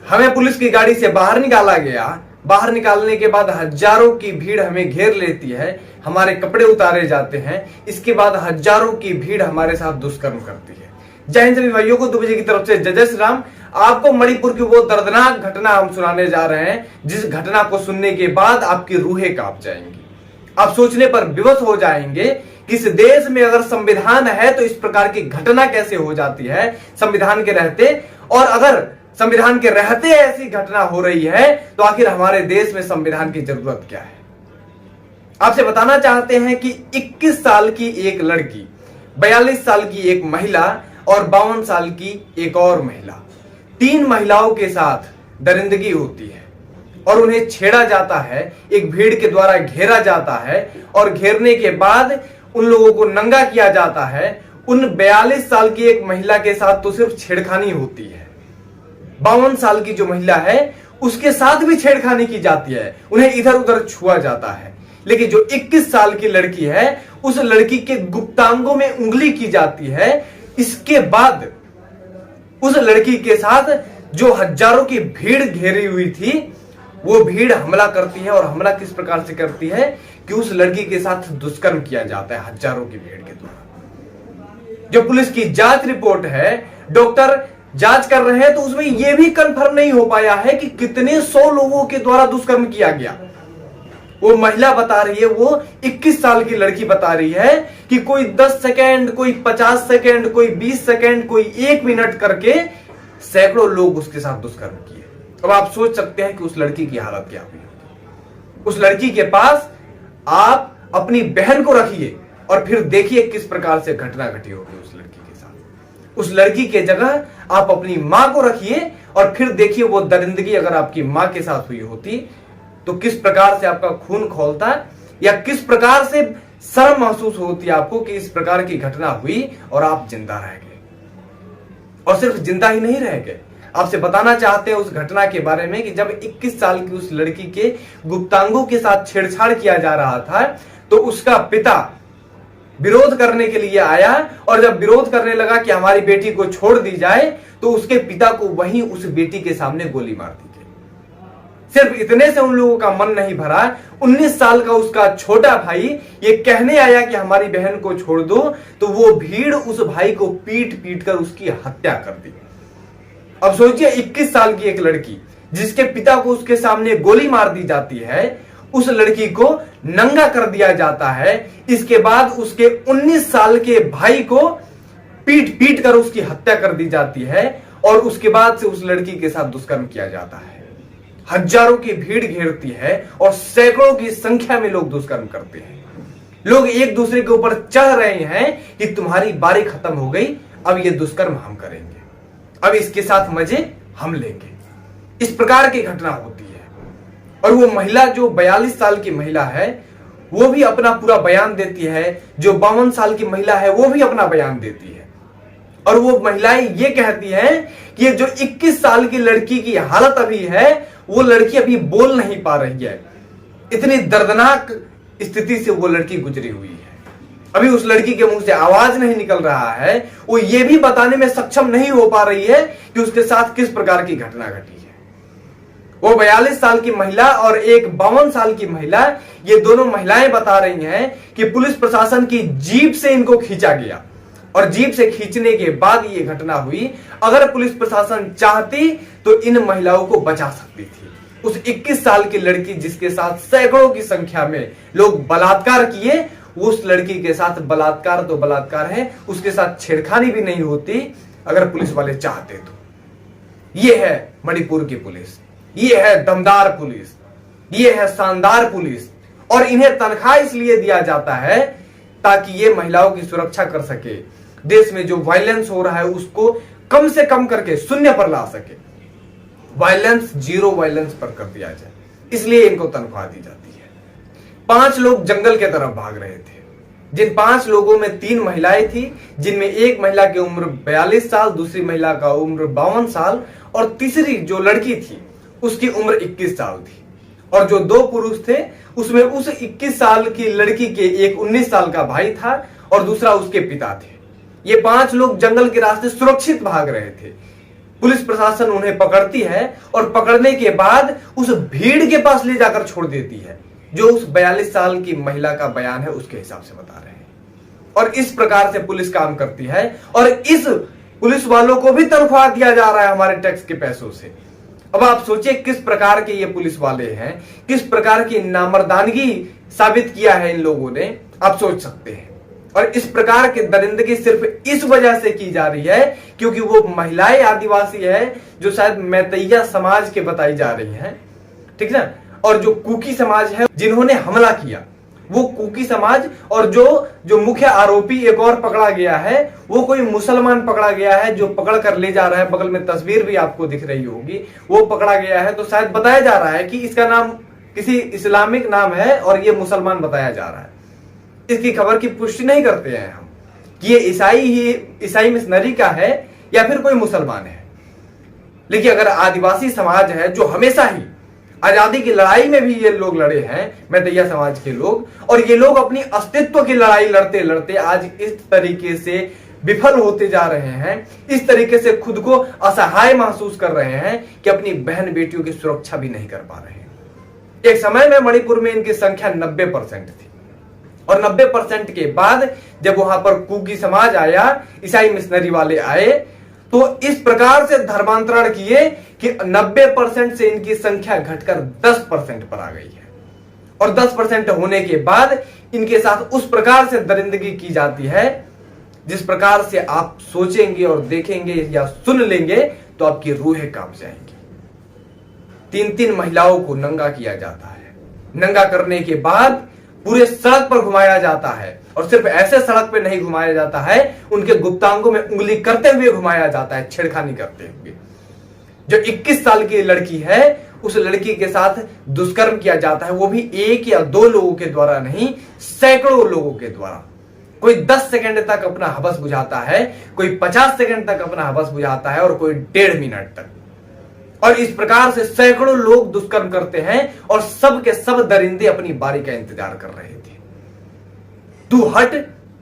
हमें पुलिस की गाड़ी से बाहर निकाला गया। बाहर निकालने के बाद हजारों की भीड़ हमें घेर लेती है, हमारे कपड़े उतारे जाते हैं। इसके बाद हजारों की भीड़ हमारे साथ दुष्कर्म करती है। जय हिंद सभी भाइयों को, दुबे जी की तरफ से जय श्री राम। आपको मणिपुर की वो दर्दनाक घटना हम सुनाने जा रहे हैं, जिस घटना को सुनने के बाद आपकी रूहें कांप जाएंगी। आप सोचने पर विवश हो जाएंगे कि इस देश में अगर संविधान है तो इस प्रकार की घटना कैसे हो जाती है संविधान के रहते, और अगर संविधान के रहते ऐसी घटना हो रही है तो आखिर हमारे देश में संविधान की जरूरत क्या है। आपसे बताना चाहते हैं कि 21 साल की एक लड़की, 42 साल की एक महिला और 52 साल की एक और महिला, 3 महिलाओं के साथ दरिंदगी होती है और उन्हें छेड़ा जाता है, एक भीड़ के द्वारा घेरा जाता है और घेरने के बाद उन लोगों को नंगा किया जाता है। उन 42 साल की एक महिला के साथ तो सिर्फ छेड़खानी होती है, 52 साल की जो महिला है उसके साथ भी छेड़खानी की जाती है, उन्हें इधर उधर छुआ जाता है। लेकिन जो 21 साल की लड़की है उस लड़की के गुप्तांगों में उंगली की जाती है। इसके बाद उस लड़की के साथ जो हजारों की भीड़ घेरी हुई थी वो भीड़ हमला करती है, और हमला किस प्रकार से करती है कि उस लड़की के साथ दुष्कर्म किया जाता है हजारों की भीड़ के द्वारा। जो पुलिस की जांच रिपोर्ट है, डॉक्टर जांच कर रहे हैं तो उसमें यह भी कंफर्म नहीं हो पाया है कि कितने 100 लोगों के द्वारा दुष्कर्म किया गया। वो महिला बता रही है, वो 21 साल की लड़की बता रही है कि कोई 10 सेकेंड, कोई 50 सेकेंड, कोई 20 सेकेंड, कोई 1 मिनट करके सैकड़ों लोग उसके साथ दुष्कर्म किए। अब आप सोच सकते हैं कि उस लड़की की हालत क्या हुई होगी। उस लड़की के पास आप अपनी बहन को रखिए और फिर देखिए किस प्रकार से घटना घटी होगी उस लड़की के साथ। उस लड़की के जगह आप अपनी मां को रखिए और फिर देखिए वो दरिंदगी अगर आपकी मां के साथ हुई होती तो किस प्रकार से आपका खून खौलता, या किस प्रकार से शर्म महसूस होती आपको कि इस प्रकार की घटना हुई और आप जिंदा रह गए। और सिर्फ जिंदा ही नहीं रह गए, आपसे बताना चाहते हैं उस घटना के बारे में कि जब 21 साल की उस लड़की के गुप्तांगों के साथ छेड़छाड़ किया जा रहा था तो उसका पिता विरोध करने के लिए आया, और जब विरोध करने लगा कि हमारी बेटी को छोड़ दी जाए तो उसके पिता को वहीं उस बेटी के सामने गोली मार दी गई। सिर्फ इतने से उन लोगों का मन नहीं भरा, 19 साल का उसका छोटा भाई ये कहने आया कि हमारी बहन को छोड़ दो, तो वो भीड़ उस भाई को पीट पीट कर उसकी हत्या कर दी। अब सोचिए 21 साल की एक लड़की जिसके पिता को उसके सामने गोली मार दी जाती है, उस लड़की को नंगा कर दिया जाता है। इसके बाद उसके 19 साल के भाई को पीट पीट कर उसकी हत्या कर दी जाती है, और उसके बाद से उस लड़की के साथ दुष्कर्म किया जाता है। हजारों की भीड़ घेरती है और सैकड़ों की संख्या में लोग दुष्कर्म करते हैं। लोग एक दूसरे के ऊपर चढ़ रहे हैं कि तुम्हारी बारी खत्म हो गई, अब ये दुष्कर्म हम करेंगे, अब इसके साथ मजे हम लेंगे। इस प्रकार की घटना होती है। और वो महिला जो 42 साल की महिला है वो भी अपना पूरा बयान देती है, जो 52 साल की महिला है वो भी अपना बयान देती है, और वो महिलाएं ये कहती हैं कि ये जो 21 साल की लड़की की हालत अभी है वो लड़की अभी बोल नहीं पा रही है। इतनी दर्दनाक स्थिति से वो लड़की गुजरी हुई है। अभी उस लड़की के मुंह से आवाज नहीं निकल रहा है, वो ये भी बताने में सक्षम नहीं हो पा रही है कि उसके साथ किस प्रकार की घटना घटी है। वो 42 साल की महिला और एक 52 साल की महिला, ये दोनों महिलाएं बता रही हैं कि पुलिस प्रशासन की जीप से इनको खींचा गया, और जीप से खींचने के बाद ये घटना हुई। अगर पुलिस प्रशासन चाहती तो इन महिलाओं को बचा सकती थी। उस 21 साल की लड़की जिसके साथ सैकड़ों की संख्या में लोग बलात्कार किए, उस लड़की के साथ बलात्कार तो बलात्कार है, उसके साथ छेड़खानी भी नहीं होती अगर पुलिस वाले चाहते तो। ये है मणिपुर की पुलिस, ये है दमदार पुलिस, ये है शानदार पुलिस, और इन्हें तनख्वाह इसलिए दिया जाता है ताकि ये महिलाओं की सुरक्षा कर सके, देश में जो वायलेंस हो रहा है उसको कम से कम करके शून्य पर ला सके, वायलेंस जीरो वायलेंस पर कर दिया जाए, इसलिए इनको तनख्वाह दी जाती है। 5 लोग जंगल के तरफ भाग रहे थे, जिन 5 लोगों में 3 महिलाएं थी, जिनमें एक महिला की उम्र 42 साल, दूसरी महिला का उम्र 52 साल, और तीसरी जो लड़की थी उसकी उम्र 21 साल थी, और जो 2 पुरुष थे उसमें उस 21 साल की लड़की के एक 19 साल का भाई था और दूसरा उसके पिता थे। ये 5 लोग जंगल के रास्ते सुरक्षित भाग रहे थे। पुलिस प्रशासन उन्हें पकड़ती है और पकड़ने के बाद उस भीड़ के पास ले जाकर छोड़ देती है, जो उस 42 साल की महिला का बयान है उसके हिसाब से बता रहे हैं। और इस प्रकार से पुलिस काम करती है और इस पुलिस वालों को भी तनख्वाह दिया जा रहा है हमारे टैक्स के पैसों से। अब आप सोचिए किस प्रकार के ये पुलिस वाले हैं, किस प्रकार की नामर्दानगी साबित किया है इन लोगों ने, आप सोच सकते हैं। और इस प्रकार की दरिंदगी सिर्फ इस वजह से की जा रही है क्योंकि वो महिलाएं आदिवासी है जो शायद मैतैया समाज के बताई जा रही हैं, ठीक ना। और जो कुकी समाज है जिन्होंने हमला किया, वो कुकी समाज, और जो मुख्य आरोपी एक और पकड़ा गया है वो कोई मुसलमान पकड़ा गया है जो पकड़ कर ले जा रहा है। बगल में तस्वीर भी आपको दिख रही होगी, वो पकड़ा गया है। तो शायद बताया जा रहा है कि इसका नाम किसी इस्लामिक नाम है और ये मुसलमान बताया जा रहा है। इसकी खबर की पुष्टि नहीं करते हैं हम कि ये ईसाई मिशनरी का है या फिर कोई मुसलमान है। लेकिन अगर आदिवासी समाज है जो हमेशा ही आजादी की लड़ाई में भी ये लोग लड़े हैं, मैतैया समाज के लोग, और ये लोग अपनी अस्तित्व की लड़ाई लड़ते लड़ते आज इस तरीके से विफल होते जा रहे हैं, इस तरीके से खुद को असहाय महसूस कर रहे हैं कि अपनी बहन बेटियों की सुरक्षा भी नहीं कर पा रहे हैं। एक समय में मणिपुर में इनकी संख्या 90% थी और 90% के बाद जब वहां पर कुकी समाज आया, ईसाई मिशनरी वाले आए, तो इस प्रकार से धर्मांतरण किए कि 90% से इनकी संख्या घटकर 10% पर आ गई है। और 10% होने के बाद इनके साथ उस प्रकार से दरिंदगी की जाती है जिस प्रकार से आप सोचेंगे और देखेंगे या सुन लेंगे तो आपकी रूहें कांप जाएंगी। 3-3 महिलाओं को नंगा किया जाता है। नंगा करने के बाद पूरे सड़क पर घुमाया जाता है, और सिर्फ ऐसे सड़क पे नहीं घुमाया जाता है, उनके गुप्तांगों में उंगली करते हुए घुमाया जाता है, छेड़खानी करते हुए। जो 21 साल की लड़की है उस लड़की के साथ दुष्कर्म किया जाता है, वो भी 1 या 2 लोगों के द्वारा नहीं, सैकड़ों लोगों के द्वारा। कोई 10 सेकंड तक अपना हवस बुझाता है, कोई 50 सेकंड तक अपना हवस बुझाता है और कोई 1.5 मिनट तक। और इस प्रकार से सैकड़ों लोग दुष्कर्म करते हैं और सब के सब दरिंदे अपनी बारी का इंतजार कर रहे थे। तू हट,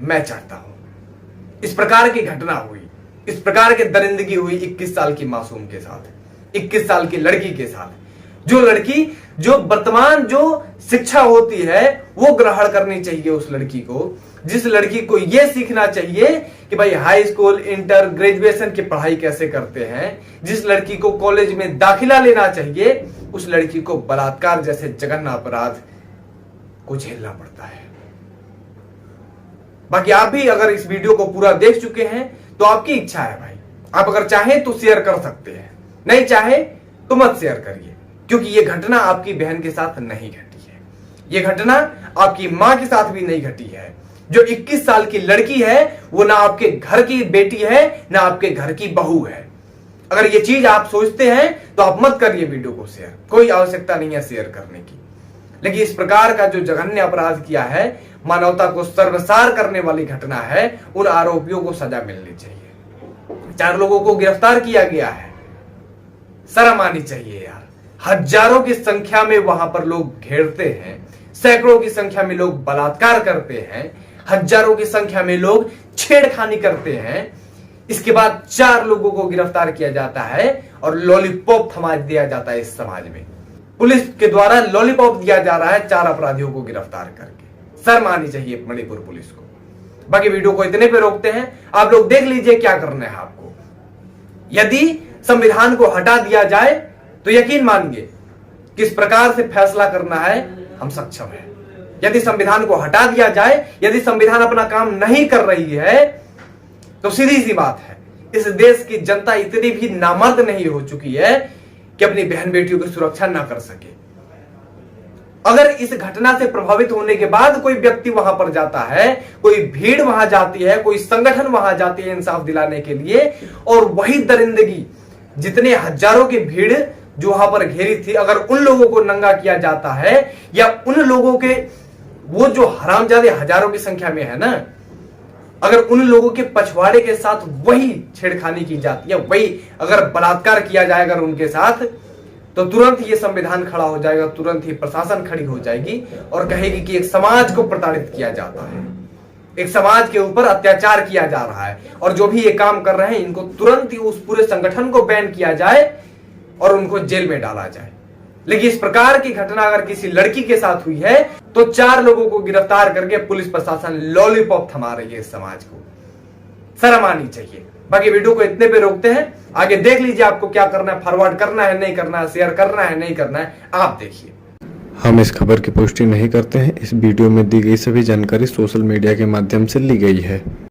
मैं चाहता हूं। इस प्रकार की घटना हुई, इस प्रकार की दरिंदगी हुई 21 साल की मासूम के साथ, 21 साल की लड़की के साथ। जो लड़की, जो वर्तमान जो शिक्षा होती है वो ग्रहण करनी चाहिए उस लड़की को, जिस लड़की को यह सीखना चाहिए कि भाई हाई स्कूल, इंटर, ग्रेजुएशन की पढ़ाई कैसे करते हैं, जिस लड़की को कॉलेज में दाखिला लेना चाहिए, उस लड़की को बलात्कार जैसे जघन्य अपराध को झेलना पड़ता है। बाकी आप भी अगर इस वीडियो को पूरा देख चुके हैं तो आपकी इच्छा है भाई, आप अगर चाहें तो शेयर कर सकते हैं, नहीं चाहे तो मत शेयर करिए, क्योंकि यह घटना आपकी बहन के साथ नहीं घटी है, यह घटना आपकी मां के साथ भी नहीं घटी है। जो 21 साल की लड़की है वो ना आपके घर की बेटी है ना आपके घर की बहू है। अगर ये चीज आप सोचते हैं तो आप मत करिए वीडियो को शेयर, कोई आवश्यकता नहीं है शेयर करने की। लेकिन इस प्रकार का जो जघन्य अपराध किया है, मानवता को सर्वसार करने वाली घटना है, उन आरोपियों को सजा मिलनी चाहिए। 4 लोगों को गिरफ्तार किया गया है, शर्म आनी चाहिए यार। हजारों की संख्या में वहां पर लोग घेरते हैं, सैकड़ों की संख्या में लोग बलात्कार करते हैं, हजारों की संख्या में लोग छेड़खानी करते हैं। इसके बाद 4 लोगों को गिरफ्तार किया जाता है और लॉलीपॉप थमा दिया जाता है। इस समाज में पुलिस के द्वारा लॉलीपॉप दिया जा रहा है 4 अपराधियों को गिरफ्तार करके। शर्म आनी चाहिए मणिपुर पुलिस को। बाकी वीडियो को इतने पे रोकते हैं, आप लोग देख लीजिए क्या करना है आपको। यदि संविधान को हटा दिया जाए तो यकीन मानिए किस प्रकार से फैसला करना है हम सक्षम हैं। यदि संविधान को हटा दिया जाए, यदि संविधान अपना काम नहीं कर रही है, तो सीधी सी बात है इस देश की जनता इतनी भी नामर्द नहीं हो चुकी है कि अपनी बहन बेटियों की सुरक्षा ना कर सके। अगर इस घटना से प्रभावित होने के बाद कोई व्यक्ति वहां पर जाता है, कोई भीड़ वहां जाती है, कोई संगठन वहां जाती है इंसाफ दिलाने के लिए, और वही दरिंदगी, जितने हजारों की भीड़ जो वहां पर घेरी थी, अगर उन लोगों को नंगा किया जाता है या उन लोगों के, वो जो हरामजादे हजारों की संख्या में है ना, अगर उन लोगों के पछवाड़े के साथ वही छेड़खानी की जाती है, वही अगर बलात्कार किया जाएगा उनके साथ, तो तुरंत ये संविधान खड़ा हो जाएगा, तुरंत ही प्रशासन खड़ी हो जाएगी और कहेगी कि एक समाज को प्रताड़ित किया जाता है। एक समाज के ऊपर अत्याचार किया जा रहा है, और जो भी ये काम कर रहे हैं इनको तुरंत ही उस पूरे संगठन को बैन किया जाए और उनको जेल में डाला जाए। लेकिन इस प्रकार की घटना अगर किसी लड़की के साथ हुई है तो 4 लोगों को गिरफ्तार करके पुलिस प्रशासन लॉलीपॉप थमा रही है। इस समाज को शर्म आनी चाहिए। बाकी वीडियो को इतने पे रोकते हैं, आगे देख लीजिए आपको क्या करना है, फॉरवर्ड करना है नहीं करना है, शेयर करना है नहीं करना है, आप देखिए। हम इस खबर की पुष्टि नहीं करते हैं। इस वीडियो में दी गई सभी जानकारी सोशल मीडिया के माध्यम से ली गई है।